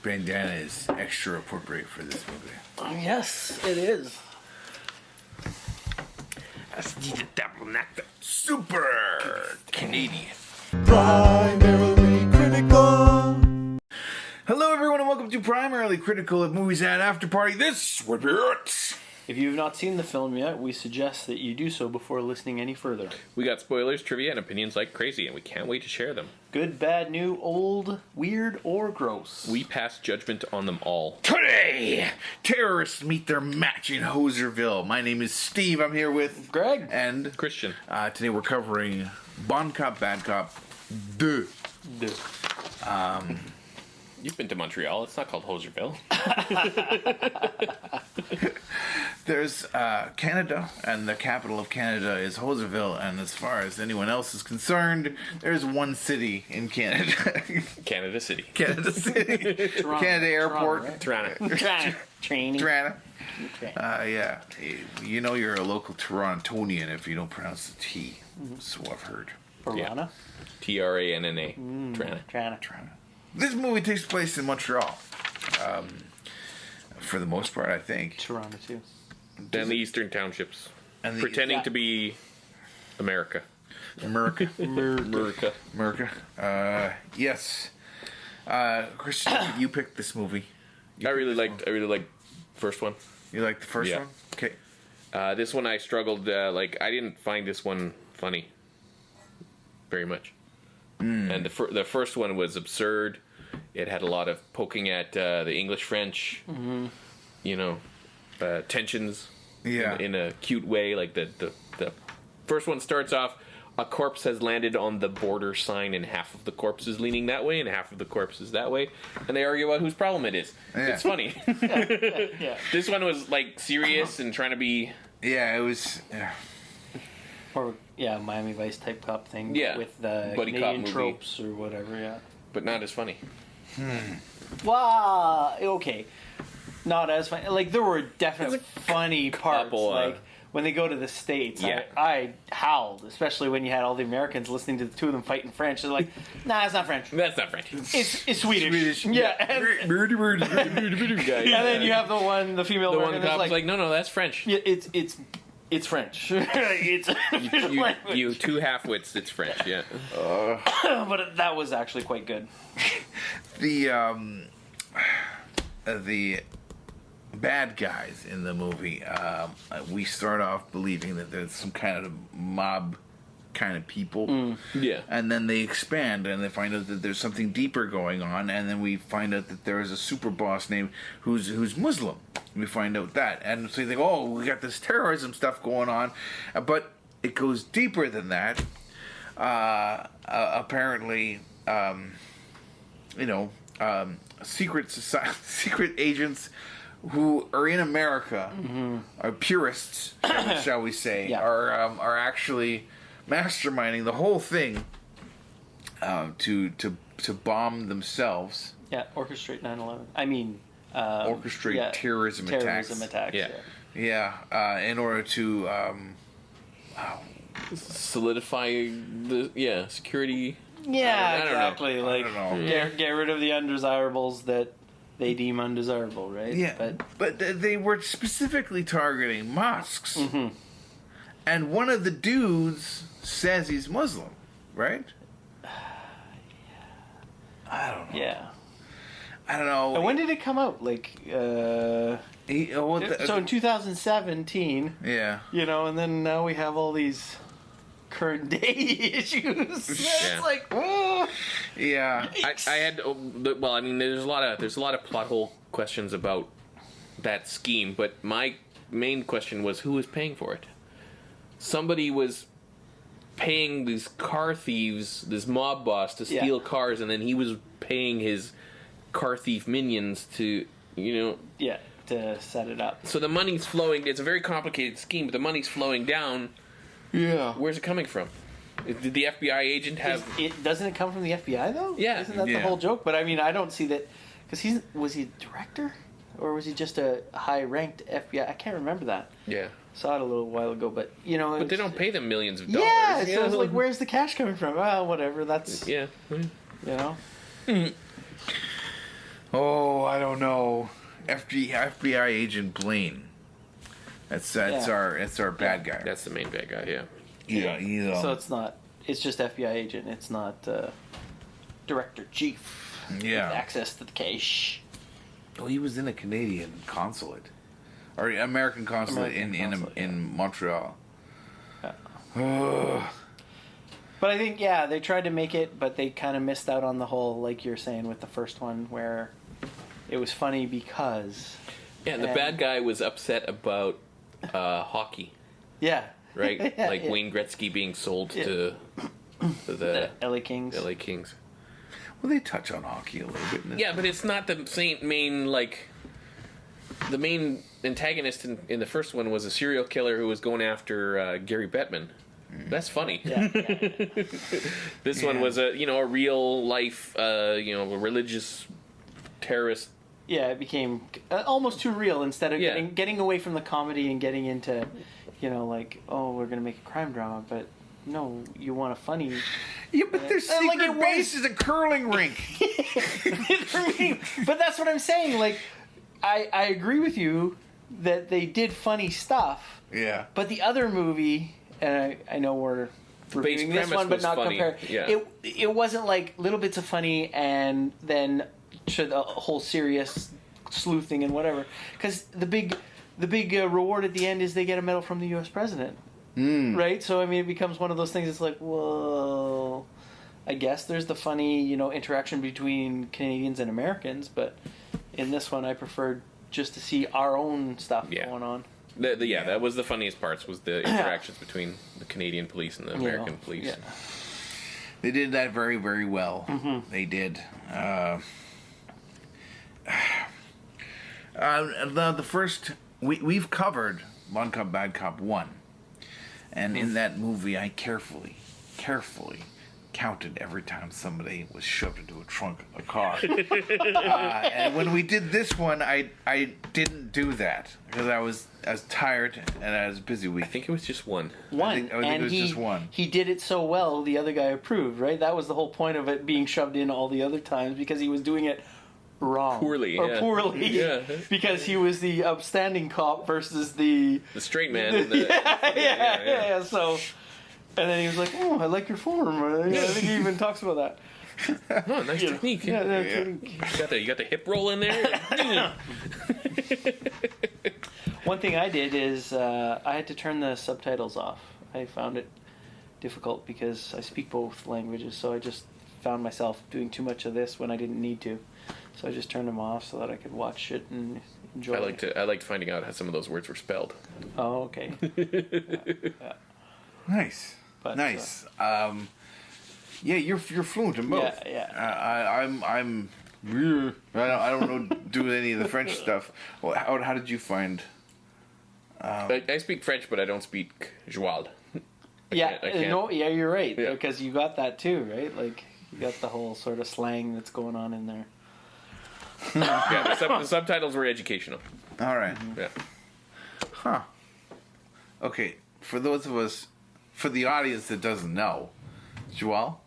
bandana is extra appropriate for this movie. Yes, it is. SCG double nectar. Super Canadian. Primarily critical. Hello, everyone, and welcome to Primarily Critical of Movies at After Party. This would be it. If you have not seen the film yet, we suggest that you do so before listening any further. We got spoilers, trivia, and opinions like crazy, and we can't wait to share them. Good, bad, new, old, weird, or gross. We pass judgment on them all. Today, terrorists meet their match in Hoserville. My name is Steve. I'm here with Greg and Christian. Today we're covering Bon Cop, Bad Cop 2. You've been to Montreal. It's not called Hoserville. There's Canada, and the capital of Canada is Hoserville, and as far as anyone else is concerned, there's one city in Canada. Canada City. Canada City. Toronto. Canada Airport. Toronto. Training. Toronto. Okay. Yeah. You know you're a local Torontonian if you don't pronounce the T. So I've heard. Piranha. Tranna. Toronto. Toronto. This movie takes place in Montreal. For the most part, I think. Toronto, too. Then the Eastern Townships. And Pretending to be America. America. America. Yes. Christian, you picked this movie. I really liked first one. You liked the first Yeah. one? Okay. This one I struggled. I didn't find this one funny very much. And the first one was absurd. It had a lot of poking at the English French, tensions. Yeah. In a cute way. Like the first one starts off. A corpse has landed on the border sign, and half of the corpse is leaning that way, and half of the corpse is that way, and they argue about whose problem it is. Yeah. It's funny. Yeah. This one was like serious and trying to be. Yeah, it was. Yeah. Or, Miami Vice type cop thing. Yeah. With the Buddy cop Canadian movie. tropes or whatever, yeah. But not as funny. Wow. Okay. Not as funny. Like, there were definitely funny parts. couple, Like, when they go to the States, Yeah. I howled, especially when you had all the Americans listening to the two of them fight in French. They're like, nah, it's not French. That's not French. It's Swedish. Yeah. And then you have the female The one American that's cop's like, like, no, that's French. yeah, it's French. It's an official language. You two half-wits, it's French, yeah. But that was actually quite good. The bad guys in the movie, we start off believing that there's some kind of mob kind of people. Yeah. And then they expand and they find out that there's something deeper going on, and then we find out that there is a super boss named who's Muslim. We find out that, and so you think, oh, we got this terrorism stuff going on, but it goes deeper than that. Apparently, secret agents who are in America, are purists, shall we say, Yeah. are actually masterminding the whole thing to bomb themselves. Yeah, orchestrate 9/11. I mean, Orchestrate terrorism attacks. Yeah. Yeah, in order to Solidify the, security. Yeah, I don't know. exactly. Like, I don't know. get rid of the undesirables that they deem undesirable, right? Yeah, but they were specifically targeting mosques. And one of the dudes says he's Muslim, right? I don't know. Yeah. I don't know. And when did it come out? Like, So in 2017, yeah. and then now we have all these current day issues. It's like, oh. Yeah. I had, there's a lot of plot hole questions about that scheme, but my main question was who was paying for it? Somebody was paying these car thieves, this mob boss, to steal cars, and then he was paying his car thief minions to, to set it up. So the money's flowing. It's a very complicated scheme, but the money's flowing down. Yeah. Where's it coming from? Did the FBI agent have... Doesn't it come from the FBI, though? Yeah. Isn't that the whole joke? But, I mean, I don't see that... Because was he a director? Or was he just a high-ranked FBI? I can't remember that. Yeah. Saw it a little while ago, but, But they don't pay them millions of dollars. Yeah, so it's like, where's the cash coming from? Well, whatever, that's... Yeah. Oh, I don't know. FBI agent Blaine. That's our bad guy. That's the main bad guy. Yeah. Yeah, he's So it's not. It's just FBI agent. It's not director chief. Yeah. With access to the cash. Oh, he was in a Canadian consulate, or American consulate American consulate, in Montreal. Yeah. Ugh. But I think they tried to make it, but they kind of missed out on the whole, like you're saying with the first one, where it was funny because. Yeah, and the bad guy was upset about hockey, Yeah. right? Yeah, like yeah. Wayne Gretzky being sold to the LA Kings. LA Kings. Well, they touch on hockey a little bit. In this Yeah, but it's not the same main, like... The main antagonist in the first one was a serial killer who was going after Gary Bettman. That's funny. Yeah. This one was a real life, a religious terrorist. Yeah, it became almost too real instead of Yeah. getting away from the comedy and getting into, like, oh, we're going to make a crime drama, but no, you want a funny... Yeah, but their And, like, secret it was- base is a curling rink. But that's what I'm saying. Like, I agree with you that they did funny stuff, Yeah. but the other movie, and I know we're reviewing this premise one, but was not funny. compare. Yeah. It wasn't like little bits of funny and then to the whole serious sleuthing and whatever. Because the big reward at the end is they get a medal from the U.S. president. Right? So, I mean, it becomes one of those things. It's like, whoa. I guess there's the funny, interaction between Canadians and Americans, but in this one, I preferred just to see our own stuff going on. That was the funniest parts, was the interactions between the Canadian police and the American police. Yeah. They did that very, very well. Mm-hmm. They did. The first... We've covered Bon Cop, Bad Cop 1. And in that movie, I carefully counted every time somebody was shoved into a trunk of a car. And when we did this one, I didn't do that because I was tired and I was busy week. I think it was just one. I think and it was just one. He did it so well, the other guy approved, right? That was the whole point of it being shoved in all the other times because he was doing it wrong. Poorly. Yeah. Because he was the upstanding cop versus the straight man. yeah. So, and then he was like, "Oh, I like your form." I think he even talks about that. Oh, nice technique. Yeah. You got the hip roll in there. One thing I did is I had to turn the subtitles off. I found it difficult because I speak both languages, so I just found myself doing too much of this when I didn't need to. So I just turned them off so that I could watch it and enjoy it. I liked finding out how some of those words were spelled. Oh, okay. Nice. But, Nice. Yeah, you're fluent in both. Yeah. I'm I don't know do any of the French stuff. Well, how did you find? I speak French, but I don't speak joual. I can't. No, yeah, you're right. Yeah. Because you got that too, right? Like you got the whole sort of slang that's going on in there. Yeah, the subtitles were educational. All right. Yeah. Huh. Okay. For those of us, for the audience that doesn't know, Joel.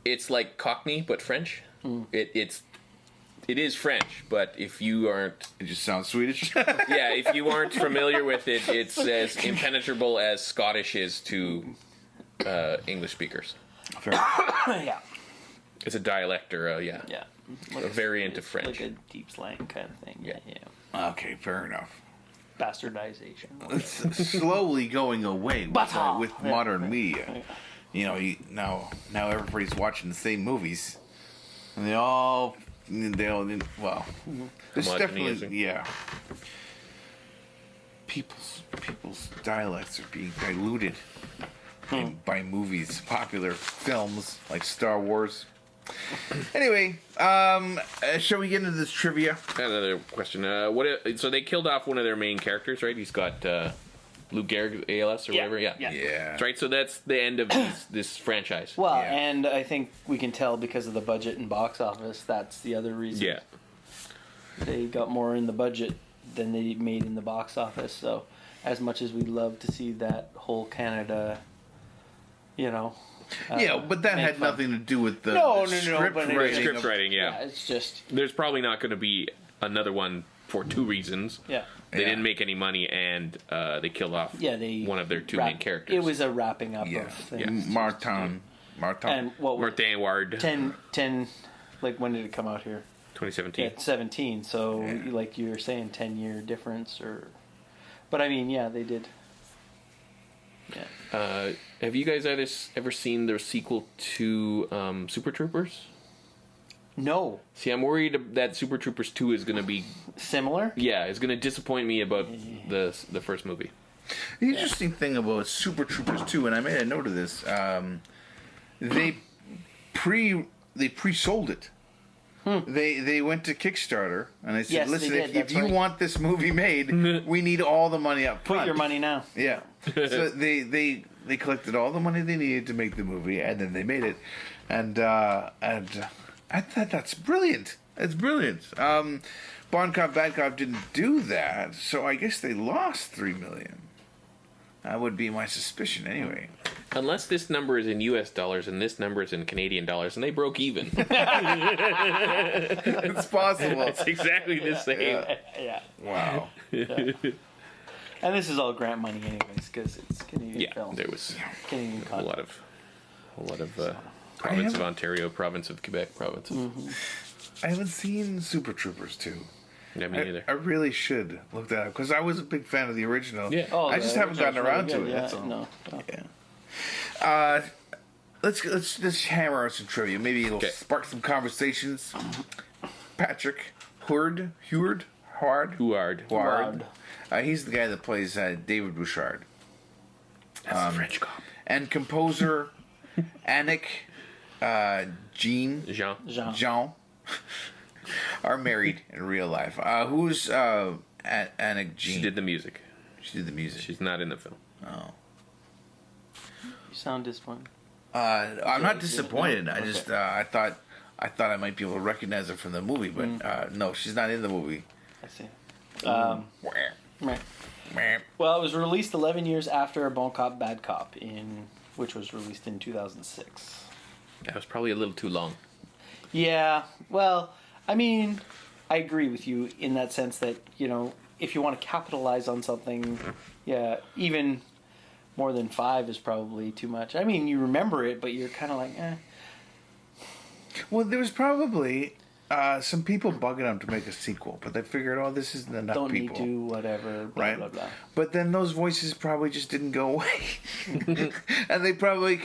It's like Cockney, but French. It is French, but if you aren't... It just sounds Swedish. Yeah, if you aren't familiar with it, it's as impenetrable as Scottish is to English speakers. Fair. Yeah. It's a dialect or, Yeah. a variant of French. Like a deep slang kind of thing. Yeah. Okay, fair enough. Bastardization. It's slowly going away with Yeah. modern media. You know, now everybody's watching the same movies, and they all well, there's definitely Homogeneizing. People's dialects are being diluted by movies, popular films like Star Wars. Anyway, shall we get into this trivia? Another question. So they killed off one of their main characters, right? He's got Lou Gehrig, ALS or whatever. Yeah. Yeah. Right. So that's the end of this franchise. Well, Yeah. and I think we can tell because of the budget and box office, that's the other reason. Yeah. They got more in the budget than they made in the box office. So, as much as we'd love to see that whole Canada, but that make had fun. nothing to do with the No, script but it- writing. Script of- writing, yeah. It's just There's probably not going to be another one for two reasons. yeah. They Yeah. didn't make any money, and they killed off They one of their two wrap- main characters. It was a wrapping up Yeah. of things. Martin. And what was Martin Ward, 10, like when did it come out here? 2017. Yeah, 17. So like you were saying, 10-year difference, but I mean, yeah, they did. Yeah. Have you guys ever seen the sequel to Super Troopers? No, See, I'm worried that Super Troopers 2 is going to be, similar. it's going to disappoint me about the first movie. The interesting thing about Super Troopers 2, and I made a note of this, they pre-sold it. They went to Kickstarter and they said, Yes, they "Listen, did, if that's you right. want this movie made, we need all the money up front. Put your money now. Yeah. So they collected all the money they needed to make the movie, and then they made it. And I thought that's brilliant. It's brilliant. Bon Cop Bad Cop didn't do that, so I guess they lost $3 million. That would be my suspicion, anyway. Unless this number is in U.S. dollars and this number is in Canadian dollars, and they broke even. It's possible. It's exactly the same. Yeah. Wow. And this is all grant money, anyways, because it's Canadian Yeah, film. there was Canadian a content. lot of province of Ontario, province of Quebec, province of... I haven't seen Super Troopers 2. Yeah, me neither. I really should look that up, because I was a big fan of the original. Yeah. Oh, I the just haven't gotten original's around really to it. good, That's all. No. Yeah. Let's just hammer out some trivia. Maybe it'll Okay. spark some conversations. Patrick Huard. Huard. He's the guy that plays David Bouchard. That's the French cop. And composer Annick Jean. Jean are married in real life. Who's Annick Jean? She did the music. She did the music. She's not in the film. Oh. You sound disappointed. I'm not disappointed. No? I just I thought I might be able to recognize her from the movie, but no, she's not in the movie. I see. Meh. Well, it was released 11 years after Bon Cop Bad Cop, which was released in 2006. That was probably a little too long. Yeah, well, I mean, I agree with you in that sense that, if you want to capitalize on something, yeah, even more than 5 is probably too much. I mean, you remember it, but you're kind of like, eh. Well, there was probably some people bugging them to make a sequel, but they figured, oh, this isn't enough Don't people. need to, whatever, blah, Right, blah, blah. but then those voices probably just didn't go away, and they probably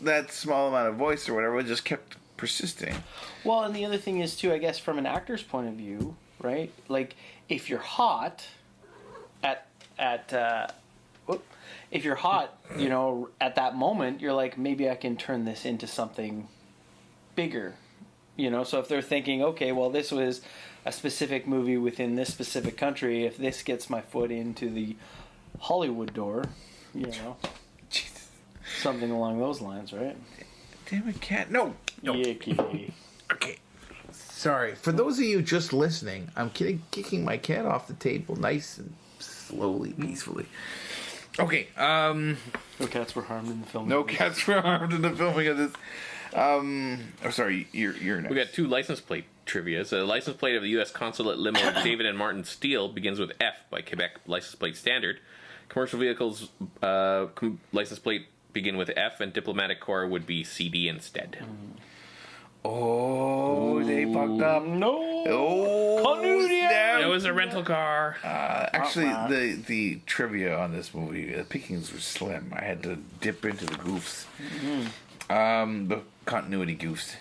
that small amount of voice or whatever just kept persisting. Well, and the other thing is, too, I guess from an actor's point of view, right? Like, if you're hot if you're hot, at that moment, you're like, maybe I can turn this into something bigger. So if they're thinking, okay, well, this was a specific movie within this specific country, if this gets my foot into the Hollywood door, Jesus. something along those lines, right? Damn it, cat! No. Yicky. Okay. Sorry. For those of you just listening, I'm kicking my cat off the table, nice and slowly, peacefully. Okay. No cats were harmed in the film. No cats were harmed in the filming of this. Sorry, you're next. We got 2 license plate trivia. The license plate of the U.S. Consulate limo David and Martin Steele begins with F by Quebec license plate standard. Commercial vehicles license plate begin with F, and diplomatic corps would be CD instead. Oh, they fucked up. No. Oh, Continuity. snap. It was a rental car. Actually, the trivia on this movie, the pickings were slim. I had to dip into the goofs. The continuity goofs.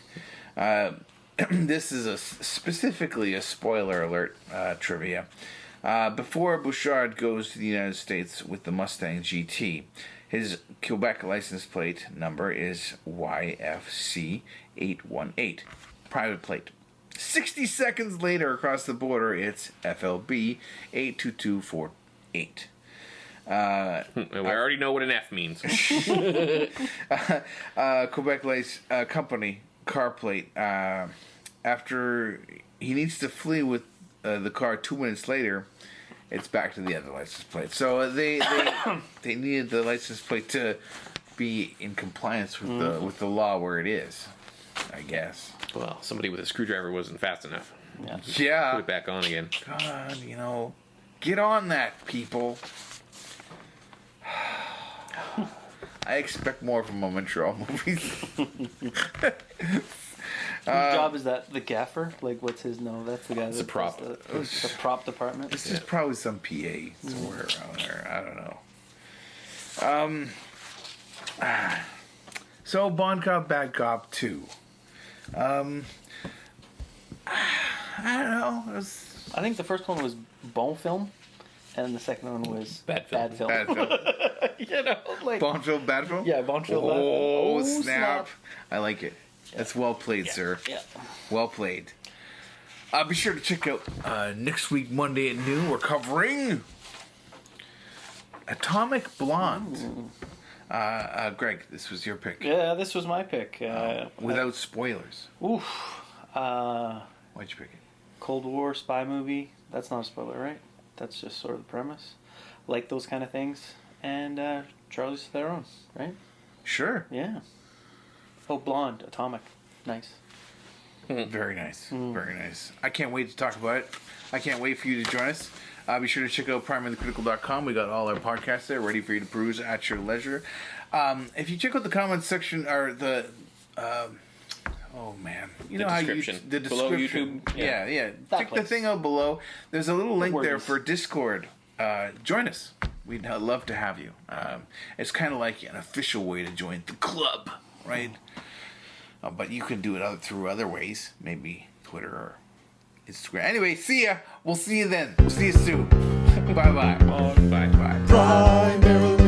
This is specifically a spoiler alert trivia. Before Bouchard goes to the United States with the Mustang GT, his Quebec license plate number is YFC 818, private plate. 60 seconds later, across the border, it's FLB 82248. We already know what an F means. Quebec Lights Company car plate. After he needs to flee with the car 2 minutes later, it's back to the other license plate. So they needed the license plate to be in compliance with the law where it is, I guess. Well, somebody with a screwdriver wasn't fast enough. Yeah. Put Yeah. it back on again. God, get on that, people. I expect more from my Montreal movies. Whose job is that? The gaffer? Like, what's his? No, that's the guy. It's a prop. The prop department. This is probably some PA somewhere around there. I don't know. So Bon Cop, Bad Cop 2. I don't know. It was I think the first one was Bon Film, and the second one was Bad Film. bad film. like Bon film, bad film? yeah, Bon Film. Oh, snap. I like it. That's well played, sir. Yeah. Well played. Be sure to check out next week, Monday at noon. We're covering Atomic Blonde. Greg, this was your pick. Yeah, this was my pick. Without spoilers. Oof. Why'd you pick it? Cold War spy movie. That's not a spoiler, right? That's just sort of the premise. Like those kind of things. And Charlize Theron, right? Sure. Yeah. Oh, Blonde, Atomic. Nice. Very nice. Very nice. I can't wait to talk about it. I can't wait for you to join us. Be sure to check out primeandthecritical.com. We got all our podcasts there ready for you to peruse at your leisure. If you check out the comments section, or the... oh, man. You The know how description. the Below description. YouTube? Yeah. That Check the place. thing out below. There's a little link there words. for Discord. Join us. We'd love to have you. It's kind of like an official way to join the club, right? But you can do it through other ways, maybe Twitter or Instagram. Anyway, see ya. We'll see you then. We'll see you soon. Bye-bye. Bye. Bye. Primarily